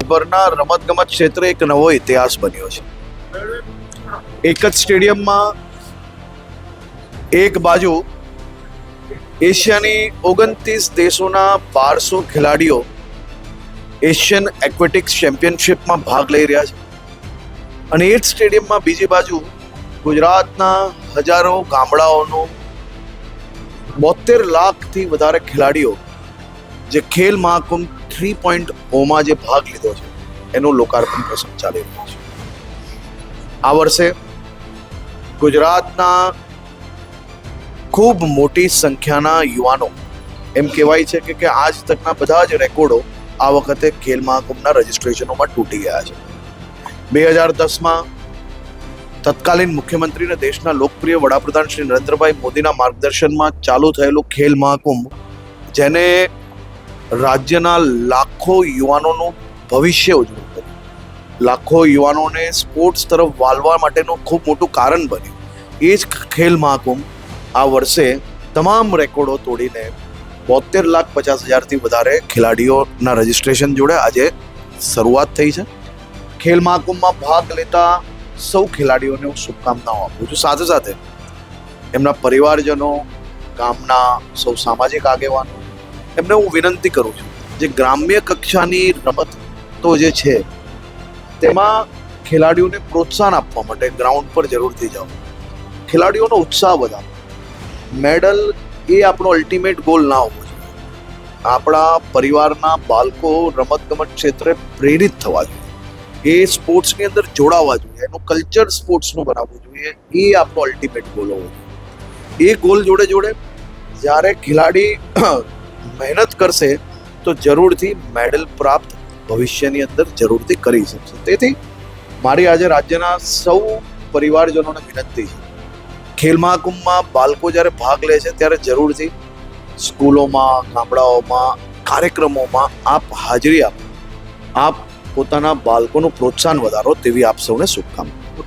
દેશભરના રમતગમત ક્ષેત્રે એક નવો ઇતિહાસ બન્યો છે. એક જ સ્ટેડિયમમાં એક બાજુ એશિયાની 29 દેશોના 1200 ખેલાડીઓ એશિયન એક્વેટિક્સ ચેમ્પિયનશિપમાં ભાગ લઈ રહ્યા છે, અને એ જ સ્ટેડિયમમાં બીજી બાજુ ગુજરાતના હજારો ગામડાઓનો 72 લાખથી વધારે ખેલાડીઓ જે ખેલ મહાકુંભ 3.0માં જે ભાગ લીધો છે એનું લોકાર્પણ પ્રસંગ ચાલી રહ્યો છે. આ વર્ષે ગુજરાતના ખૂબ મોટી સંખ્યાના યુવાનો, એમ કહેવાય છે કે આજ તકના બધા જ રેકોર્ડો આ વખતે ખેલ મહાકુંભના રજીસ્ટ્રેશનોમાં તૂટી ગયા છે. 2010માં તત્કાલીન મુખ્યમંત્રી અને દેશના લોકપ્રિય વડાપ્રધાન શ્રી નરેન્દ્રભાઈ મોદીના માર્ગદર્શનમાં ચાલુ થયેલું ખેલ મહાકુંભ, જેને રાજ્યના લાખો યુવાનોનું ભવિષ્ય ઉજ્જવળ કર્યું, લાખો યુવાનોને સ્પોર્ટ્સ તરફ વાળવા માટેનું ખૂબ મોટું કારણ બન્યું. એ જ ખેલ મહાકુંભ આ વર્ષે તમામ રેકોર્ડો તોડીને 72,50,000થી વધારે ખેલાડીઓના રજીસ્ટ્રેશન જોડે આજે શરૂઆત થઈ છે. ખેલ મહાકુંભમાં ભાગ લેતા સૌ ખેલાડીઓને હું શુભકામનાઓ આપું છું. સાથે સાથે એમના પરિવારજનો, ગામના સૌ સામાજિક આગેવાનો, એમને હું વિનંતી કરું છું, જે ગ્રામ્ય કક્ષાની રમતો જે છે તેમાં ખેલાડીઓને પ્રોત્સાહન આપવા માટે ગ્રાઉન્ડ પર જરૂરથી જાઓ, ખેલાડીઓનો ઉત્સાહ વધારો. મેડલ એ આપણો અલ્ટિમેટ ગોલ ના હોવો જોઈએ. આપણા પરિવારના બાળકો રમતગમત ક્ષેત્રે પ્રેરિત થવા જોઈએ, એ સ્પોર્ટ્સની અંદર જોડાવા જોઈએ, એનું કલ્ચર સ્પોર્ટ્સનું બનાવવું જોઈએ. એ આપણો અલ્ટિમેટ ગોલ હોવો જોઈએ. એ ગોલ જોડે જોડે જ્યારે ખેલાડી મહેનત કરશે તો જરૂરથી મેડલ પ્રાપ્ત ભવિષ્યની અંદર જરૂરથી કરી શકશે. તેથી મારી આજે રાજ્યના સૌ પરિવારજનોને વિનંતી છે, ખેલ મહાકુંભમાં બાળકો જ્યારે ભાગ લે છે ત્યારે જરૂરથી સ્કૂલોમાં, ગામડાઓમાં, કાર્યક્રમોમાં આપ હાજરી આપો, આપ પોતાના બાળકોનું પ્રોત્સાહન વધારો, તેવી આપ સૌને શુભકામનાઓ.